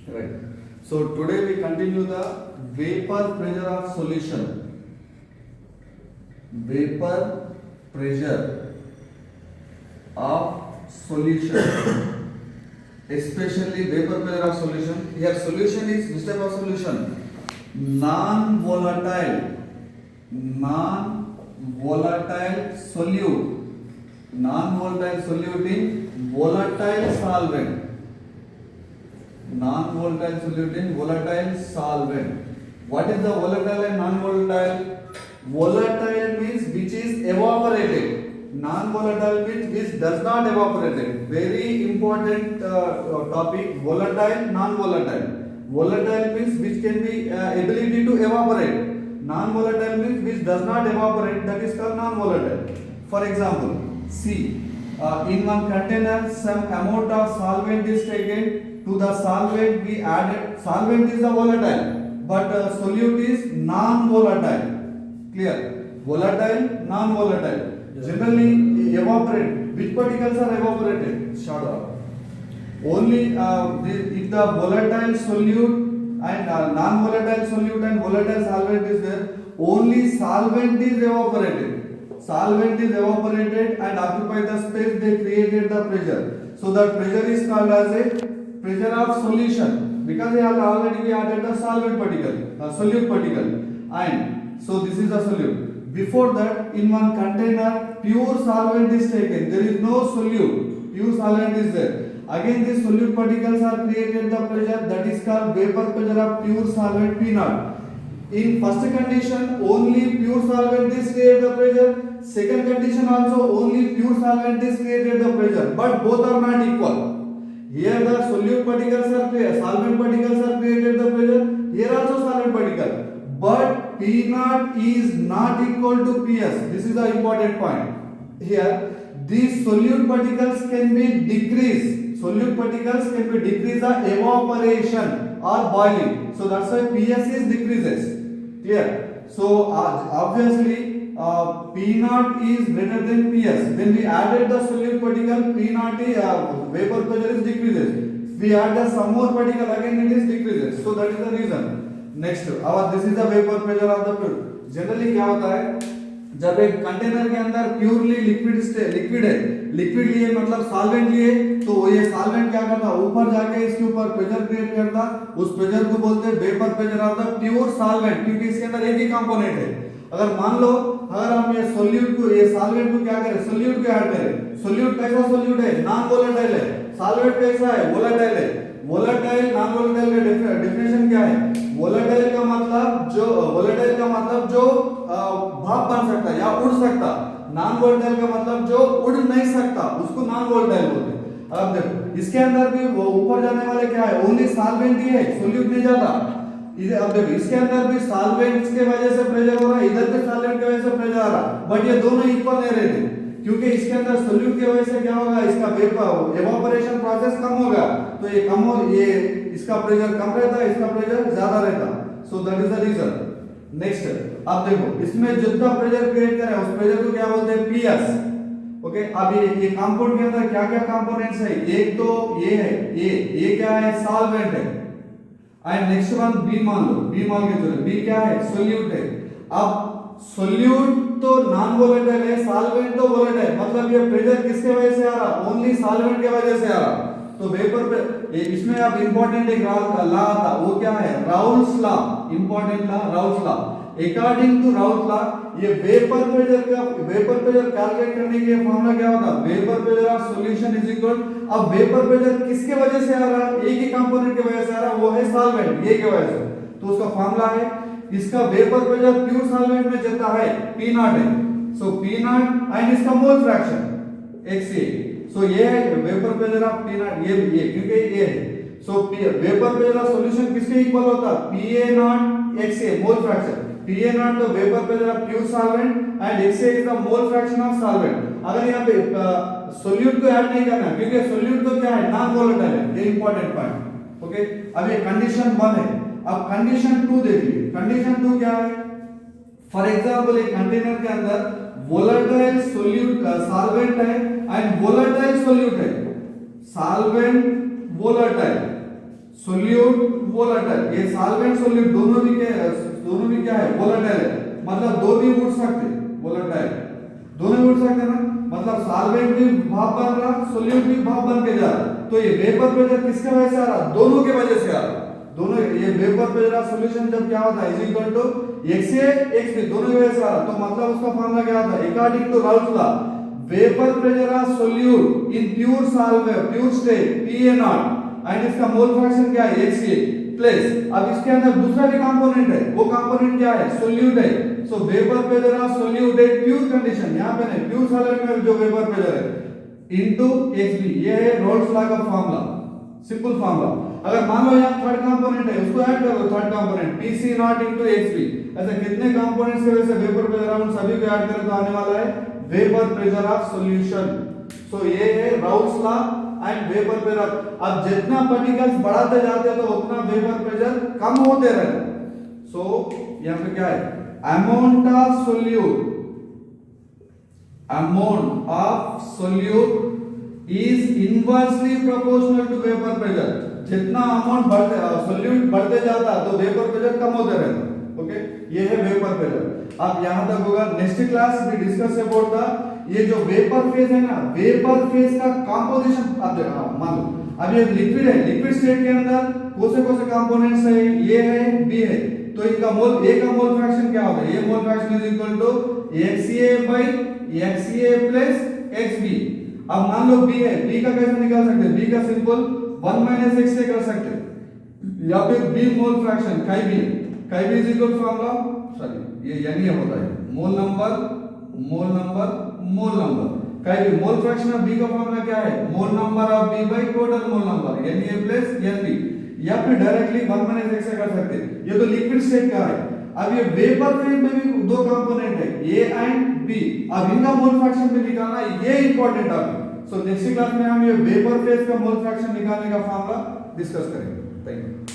Right. So today we continue the vapor pressure of solution. Vapor pressure of solution. Especially vapor pressure of solution. Here solution is which type of solution? Non-volatile solute. Non-volatile solute in volatile solvent. Non-volatile solute in volatile solvent. What is the volatile and non-volatile? Volatile means which is evaporated. Non-volatile means which does not evaporate. Very important topic. Volatile, non-volatile. Volatile means which can be ability to evaporate. Non-volatile means which does not evaporate. That is called non-volatile. For example, see, in one container some amount of solvent is taken. To the solvent we added. Solvent is a volatile, but solute is non-volatile. Clear? Volatile, non-volatile. Generally evaporate. Which particles are evaporated? Shut up. Only if the volatile solute and non-volatile solute and volatile solvent is there, only solvent is evaporated. Solvent is evaporated and occupy the space. They created the pressure. So that pressure is called as a pressure of solution, because we have already added the solvent particle, solute particle, and so this is the solute. Before that, in one container, pure solvent is taken. There is no solute. Pure solvent is there. Again, these solute particles are created the pressure, that is called vapor pressure of pure solvent P naught. In first condition, only pure solvent is created the pressure. Second condition also only pure solvent is created the pressure, but both are not equal. Here the solute particles are created, solvent particles are created the pressure. Here also solvent particle, but P naught is not equal to Ps. This is the important point. Here these solute particles can be decreased. Solute particles can be decreased the evaporation or boiling. So that's why Ps is decreases. Clear? So obviously P naught is greater than Ps. When we added the solute particle, P naught vapor pressure is decreases. We add the some more particle, again it is decreases. So that is the reason. Next, this is the vapor pressure of the fluid. Generally क्या होता है, जब एक container के अंदर purely liquid है, liquid लिए मतलब सॉल्वेंट लिए, तो ये सॉल्वेंट क्या करता, ऊपर जाके इसके ऊपर प्रेशर क्रिएट करता. उस प्रेशर को बोलते हैं vapour pressure of the pure solvent, क्योंकि इसके अंदर एक ही कंपोनेंट है. अगर मान लो अगर हम ये सोल्यूट को, ये सॉल्वेंट को क्या करें, सोल्यूट को ऐड करें. सोल्यूट कैसा सोल्यूट है? नॉन वोलेटाइल है. सॉल्वेंट कैसा है? वोलेटाइल है. वोलेटाइल नॉन वोलेटाइल का डेफिनेशन क्या है? वोलेटाइल का मतलब जो भाप बन सकता है या उड़ सकता. नॉन वोलेटाइल का मतलब जो उड़ नहीं सकता, उसको नॉन वोलेटाइल बोलते हैं. अब देखो इसके अंदर भी वो ऊपर जाने वाले क्या है, ओनली सॉल्वेंट ही है, सोल्यूट नहीं जाता. इधर अब देखो इसके अंदर भी सॉल्वेंट्स के वजह से प्रेशर हो रहा है, इधर भी सॉल्वेंट की वजह से प्रेशर आ रहा है, बट ये दोनों इक्वल नहीं रहते, क्योंकि इसके अंदर सोल्यूट की वजह से क्या होगा, इसका वेपर एवापोरेशन प्रोसेस कम होगा, तो ये कम हो, ये इसका प्रेशर कम रहता है, इसका प्रेशर ज्यादा रहता. So that is the reason. Next, अब देखो इसमें जितना प्रेशर क्रिएट करे उस प्रेशर को क्या बोलते हैं? पीएस. ओके, अब ये कंपाउंड के अंदर क्या क्या कंपोनेंट्स है? एक तो ये है, ये क्या है? सॉल्वेंट है. एंड नेक्स्ट वन बी मान लो, बी मान के चलो, बी क्या है? सोल्यूट है. अब सोल्यूट तो नॉन वोलेटाइल है, सॉल्वेंट तो वोलेटाइल, मतलब ये प्रेशर किसके वजह से आ रहा? ओनली सॉल्वेंट के वजह से आ रहा. तो वेपर पे इसमें अब इंपॉर्टेंट एक लॉ आता, वो क्या है? Raoult's law. Important law Raoult's law. According to Raoult's law ये वेपर प्रेशर कैलकुलेट करने के फॉर्मूला क्या होता? Vapour pressure of solution is equal. अब वेपर प्रेशर किसके वजह से आ रहा है? एक ही कंपोनेंट की वजह से आ रहा है, वो है सॉल्वेंट, ये की वजह से. तो उसका फॉर्मूला है, इसका वेपर प्रेशर प्योर सॉल्वेंट में जितना है P naught है. सो P naught एंड इसका मोल फ्रैक्शन XA. सो ये है vapour pressure of P naught, ये क्योंकि ये है. So vapour pressure of solution किसके इक्वल होता? PA naught XA mole fraction. PA naught तो vapour pressure of pure solvent and XA is the mole fraction of solvent. अगर यहाँ पे सोल्यूट को ऐड नहीं करना, क्योंकि सोल्यूट तो क्या है? नॉन वोलेटाइल है. ये इंपॉर्टेंट पॉइंट. ओके, अब ये कंडीशन 1 है. अब कंडीशन 2 देखिए. कंडीशन 2 क्या है? फॉर एग्जांपल एक कंटेनर के अंदर वोलेटाइल सोल्यूट सॉल्वेंट है एंड वोलेटाइल सोल्यूट है. सॉल्वेंट वोलेटाइल, सोल्यूट वोलेटाइल, ये सॉल्वेंट सोल्यूट दोनों भी क्या है, वोलेटाइल है, मतलब दो भी उड़ सकते, वोलेटाइल दोनों भी उड़ सकते ना, मतलब सॉल्वेंट भी भाप बन रहा, सोल्यूट भी भाप बन के जा रहा, तो ये वेपर प्रेशर किसके वजह से आ रहा, दोनों के वजह से आ रहा, दोनों, ये वेपर प्रेशर सॉल्यूशन जब क्या होता है is equal to XA XB दोनों की वजह से आ रहा, तो मतलब उसका फॉर्मूला क्या होता है, according to Raoult's law vapour pressure of solute in pure solvent pure state PA0 and इसका मोल फ्रैक्शन क्या है XA प्लस, अब इसके अंदर दूसरा भी कंपोनेंट है, वो कंपोनेंट क्या है, सोल्यूट है, so vapour pressure of solute at pure condition, यहां पे नहीं प्योर सॉल्वेंट में जो वेपर प्रेशर है इनटू XB, ये है राउल्स लॉ का फॉर्मूला, सिंपल फॉर्मूला। अगर मान लो यहां थर्ड कंपोनेंट है उसको ऐड कर दो, third component PC0 into XB, ऐसे कितने कंपोनेंट्स के वजह से वेपर प्रेशर हम सभी को ऐड करें तो आने वाला है वेपर प्रेशर ऑफ सॉल्यूशन, सो ये है Raoult's law and vapour pressure. अब जितना पार्टिकल्स बढ़ाते जाते हैं तो उतना वेपर प्रेशर कम होते रहता है, सो यहां पे क्या है, amount of solute is inversely proportional to vapour pressure, जितना अमाउंट बढ़ते सोल्यूट बढ़ते जाता तो वेपर प्रेशर कम होते रहता, ओके, ये है वेपर प्रेशर। अब यहां तक होगा, नेक्स्ट क्लास भी डिस्कस अबाउट द ये जो वेपर फेज है ना, वेपर फेज का कंपोजिशन, अब मान लो अब ये लिक्विड है, लिक्विड स्टेट के अंदर कौन से कंपोनेंट्स है, ए है बी है, तो इनका मोल, ए का मोल फ्रैक्शन क्या होगा, A mole fraction is equal to XA plus XB। अब मान लो बी है, बी का कैसे निकाल सकते हैं, बी का सिंपल 1 - XA कर सकते हैं, या फिर B mole fraction chi B is equal formula, sorry ये यानी होता है mole number chi B, mole fraction of B का फॉर्मूला क्या है, mole number of B by total mole number यानी ए प्लस NB, या फिर डायरेक्टली 1 - XA कर सकते हैं, ये तो लिक्विड स्टेट का है। अब ये वेपर फेज में भी दो कंपोनेंट है A एंड B, अब इनका मोल फ्रैक्शन भी निकालना, ये important topic, so next class में हम ये वेपर फेज का मोल फ्रैक्शन निकालने का फॉर्मूला डिस्कस करेंगे। Thank you.